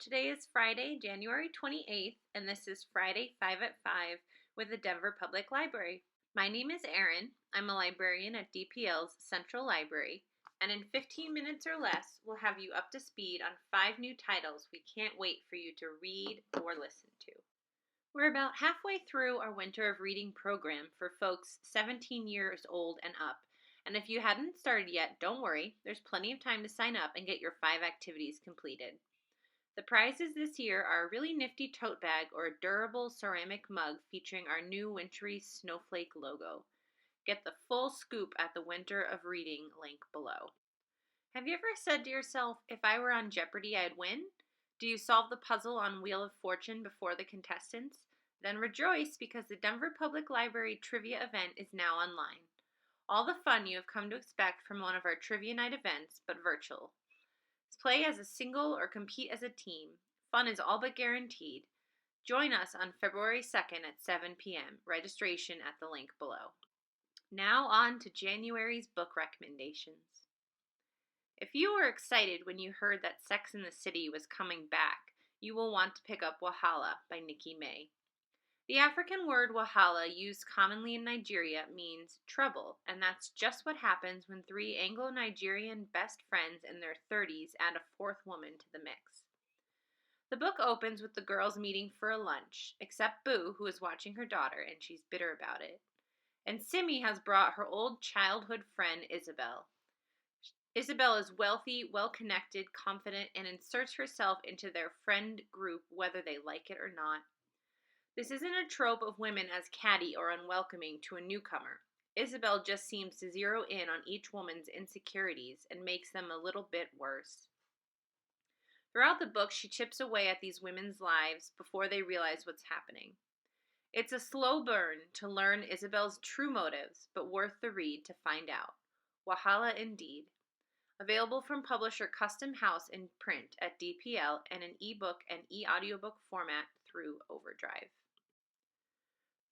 Today is Friday, January 28th, and this is Friday 5 at 5 with the Denver Public Library. My name is Erin. I'm a librarian at DPL's Central Library, and in 15 minutes or less, we'll have you up to speed on 5 new titles we can't wait for you to read or listen to. We're about halfway through our Winter of Reading program for folks 17 years old and up. And if you hadn't started yet, don't worry, there's plenty of time to sign up and get your 5 activities completed. The prizes this year are a really nifty tote bag or a durable ceramic mug featuring our new wintry snowflake logo. Get the full scoop at the Winter of Reading link below. Have you ever said to yourself, if I were on Jeopardy, I'd win? Do you solve the puzzle on Wheel of Fortune before the contestants? Then rejoice because the Denver Public Library trivia event is now online. All the fun you have come to expect from one of our trivia night events, but virtual. Play as a single or compete as a team. Fun is all but guaranteed. Join us on February 2nd at 7 p.m. Registration at the link below. Now on to January's book recommendations. If you were excited when you heard that Sex and the City was coming back, you will want to pick up Wahala by Nikki May. The African word Wahala, used commonly in Nigeria, means trouble, and that's just what happens when 3 Anglo-Nigerian best friends in their 30s add a 4th woman to the mix. The book opens with the girls meeting for a lunch, except Boo, who is watching her daughter, and she's bitter about it. And Simi has brought her old childhood friend, Isabel. Isabel is wealthy, well-connected, confident, and inserts herself into their friend group whether they like it or not. This isn't a trope of women as catty or unwelcoming to a newcomer. Isabel just seems to zero in on each woman's insecurities and makes them a little bit worse. Throughout the book, she chips away at these women's lives before they realize what's happening. It's a slow burn to learn Isabel's true motives, but worth the read to find out. Wahala indeed. Available from publisher Custom House in print at DPL and in ebook and e-audiobook format through Overdrive.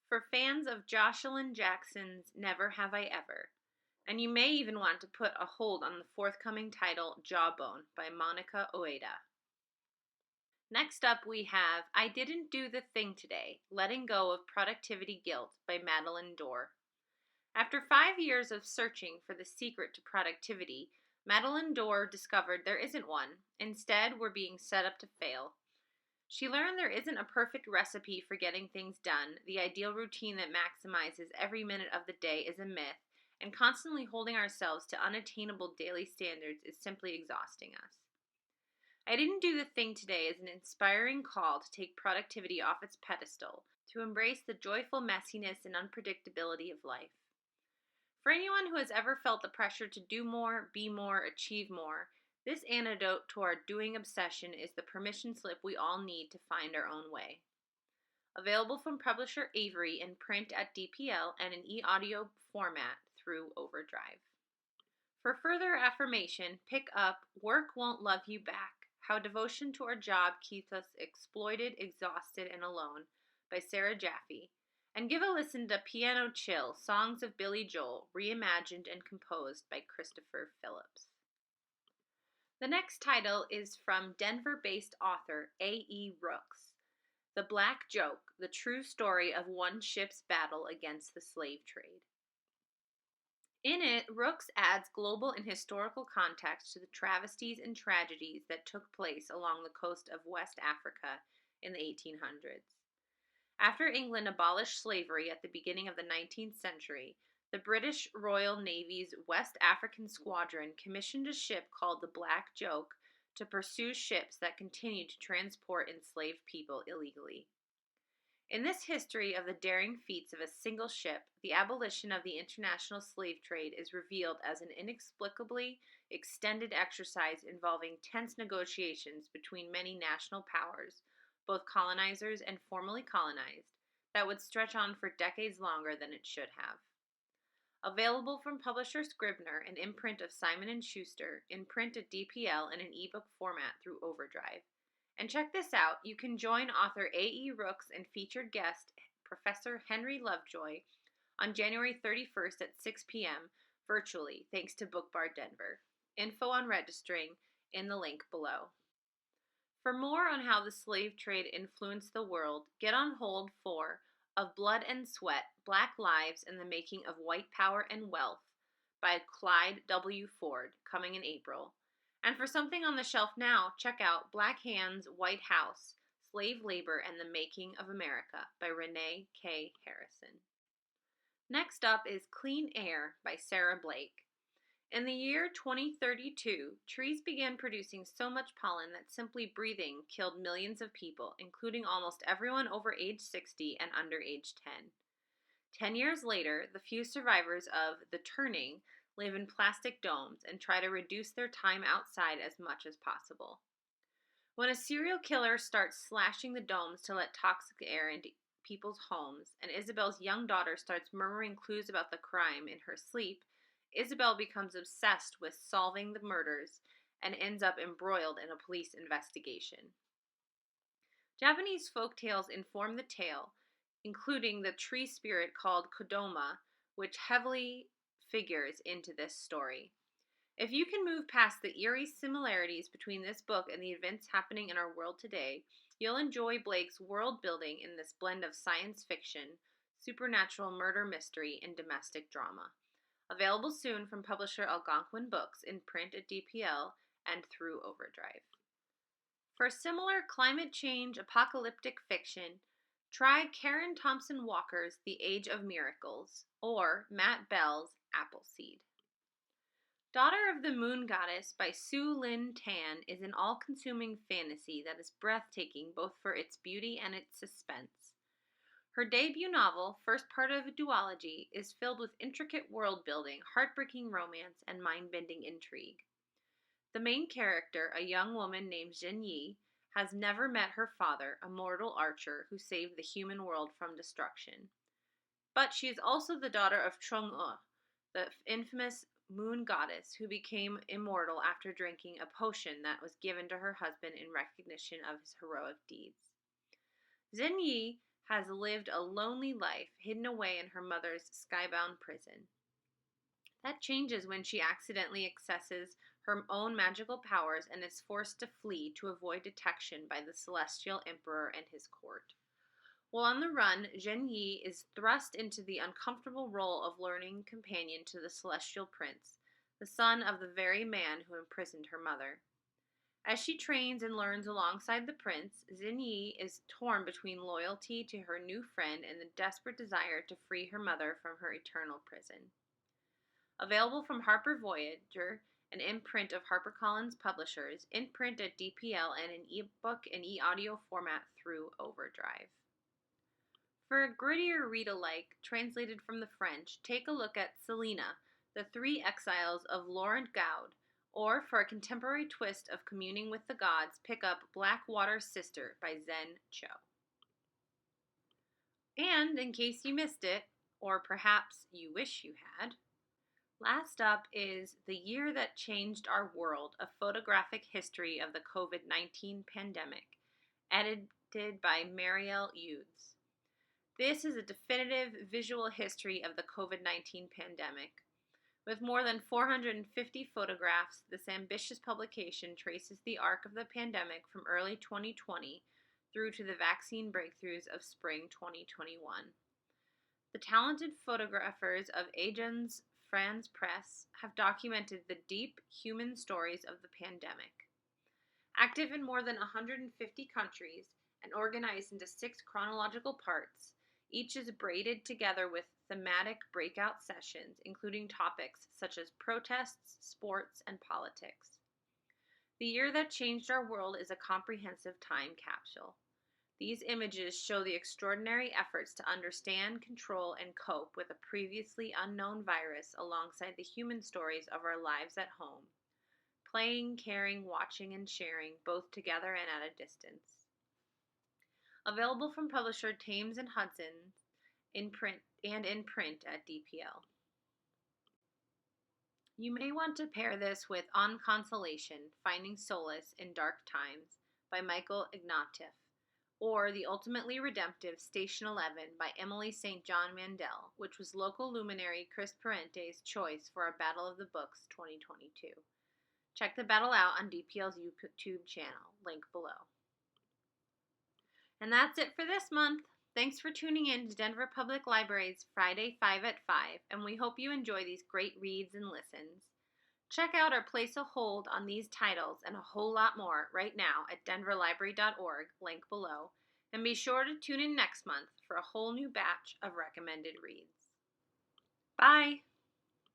For fans of Joshilyn Jackson's Never Have I Ever, and you may even want to put a hold on the forthcoming title Jawbone by Monica Ueda. Next up we have I Didn't Do the Thing Today, Letting Go of Productivity Guilt by Madeline Dorr. After 5 years of searching for the secret to productivity, Madeline Dorr discovered there isn't one. Instead, we're being set up to fail. She learned there isn't a perfect recipe for getting things done. The ideal routine that maximizes every minute of the day is a myth, and constantly holding ourselves to unattainable daily standards is simply exhausting us. I Didn't Do the Thing Today is an inspiring call to take productivity off its pedestal, to embrace the joyful messiness and unpredictability of life. For anyone who has ever felt the pressure to do more, be more, achieve more, this antidote to our doing obsession is the permission slip we all need to find our own way. Available from publisher Avery in print at DPL and in e-audio format through Overdrive. For further affirmation, pick up Work Won't Love You Back, How Devotion to Our Job Keeps Us Exploited, Exhausted, and Alone by Sarah Jaffe, and give a listen to Piano Chill, Songs of Billy Joel, reimagined and composed by Christopher Phillips. The next title is from Denver-based author A.E. Rooks, The Black Joke, The True Story of One Ship's Battle Against the Slave Trade. In it, Rooks adds global and historical context to the travesties and tragedies that took place along the coast of West Africa in the 1800s. After England abolished slavery at the beginning of the 19th century, the British Royal Navy's West African Squadron commissioned a ship called the Black Joke to pursue ships that continued to transport enslaved people illegally. In this history of the daring feats of a single ship, the abolition of the international slave trade is revealed as an inexplicably extended exercise involving tense negotiations between many national powers, both colonizers and formerly colonized, that would stretch on for decades longer than it should have. Available from publisher Scribner and imprint of Simon & Schuster, in print at DPL and in ebook format through Overdrive. And check this out, you can join author A.E. Rooks and featured guest Professor Henry Lovejoy on January 31st at 6 p.m. virtually, thanks to Book Bar Denver. Info on registering in the link below. For more on how the slave trade influenced the world, get on hold for Of Blood and Sweat, Black Lives and the Making of White Power and Wealth by Clyde W. Ford, coming in April. And for something on the shelf now, check out Black Hands, White House, Slave Labor and the Making of America by Renee K. Harrison. Next up is Clean Air by Sarah Blake. In the year 2032, trees began producing so much pollen that simply breathing killed millions of people, including almost everyone over age 60 and under age 10. 10 years later, the few survivors of the turning live in plastic domes and try to reduce their time outside as much as possible. When a serial killer starts slashing the domes to let toxic air into people's homes, and Isabel's young daughter starts murmuring clues about the crime in her sleep, Isabel becomes obsessed with solving the murders and ends up embroiled in a police investigation. Japanese folk tales inform the tale, including the tree spirit called Kodama, which heavily figures into this story. If you can move past the eerie similarities between this book and the events happening in our world today, you'll enjoy Blake's world building in this blend of science fiction, supernatural murder mystery, and domestic drama. Available soon from publisher Algonquin Books in print at DPL and through Overdrive. For similar climate change apocalyptic fiction, try Karen Thompson Walker's The Age of Miracles or Matt Bell's Appleseed. Daughter of the Moon Goddess by Sue Lynn Tan is an all-consuming fantasy that is breathtaking both for its beauty and its suspense. Her debut novel, first part of a duology, is filled with intricate world-building, heartbreaking romance, and mind-bending intrigue. The main character, a young woman named Jin Yi, has never met her father, a mortal archer who saved the human world from destruction. But she is also the daughter of Chung-e, the infamous moon goddess who became immortal after drinking a potion that was given to her husband in recognition of his heroic deeds. Jin Yi has lived a lonely life hidden away in her mother's skybound prison. That changes when she accidentally accesses her own magical powers and is forced to flee to avoid detection by the Celestial Emperor and his court. While on the run, Jin Yi is thrust into the uncomfortable role of learning companion to the Celestial Prince, the son of the very man who imprisoned her mother. As she trains and learns alongside the prince, Jin Yi is torn between loyalty to her new friend and the desperate desire to free her mother from her eternal prison. Available from Harper Voyager, an imprint of HarperCollins Publishers, in print at DPL and in ebook and e-audio format through Overdrive. For a grittier read-alike, translated from the French, take a look at Selena, The Three Exiles of Laurent Goud, or for a contemporary twist of communing with the gods, pick up Blackwater's Sister by Zen Cho. And in case you missed it, or perhaps you wish you had, last up is The Year That Changed Our World, a photographic history of the COVID-19 pandemic, edited by Marielle Eudes. This is a definitive visual history of the COVID-19 pandemic. With more than 450 photographs, this ambitious publication traces the arc of the pandemic from early 2020 through to the vaccine breakthroughs of spring 2021. The talented photographers of Agence France Presse have documented the deep human stories of the pandemic. Active in more than 150 countries and organized into 6 chronological parts, each is braided together with thematic breakout sessions, including topics such as protests, sports, and politics. The Year That Changed Our World is a comprehensive time capsule. These images show the extraordinary efforts to understand, control, and cope with a previously unknown virus alongside the human stories of our lives at home. Playing, caring, watching, and sharing, both together and at a distance. Available from publisher Thames and Hudson in print at DPL. You may want to pair this with On Consolation, Finding Solace in Dark Times by Michael Ignatieff, or The Ultimately Redemptive Station 11 by Emily St. John Mandel, which was local luminary Chris Parente's choice for our Battle of the Books 2022. Check the battle out on DPL's YouTube channel, link below. And that's it for this month. Thanks for tuning in to Denver Public Library's Friday 5 at 5, and we hope you enjoy these great reads and listens. Check out or place a hold on these titles and a whole lot more right now at denverlibrary.org, link below, and be sure to tune in next month for a whole new batch of recommended reads. Bye!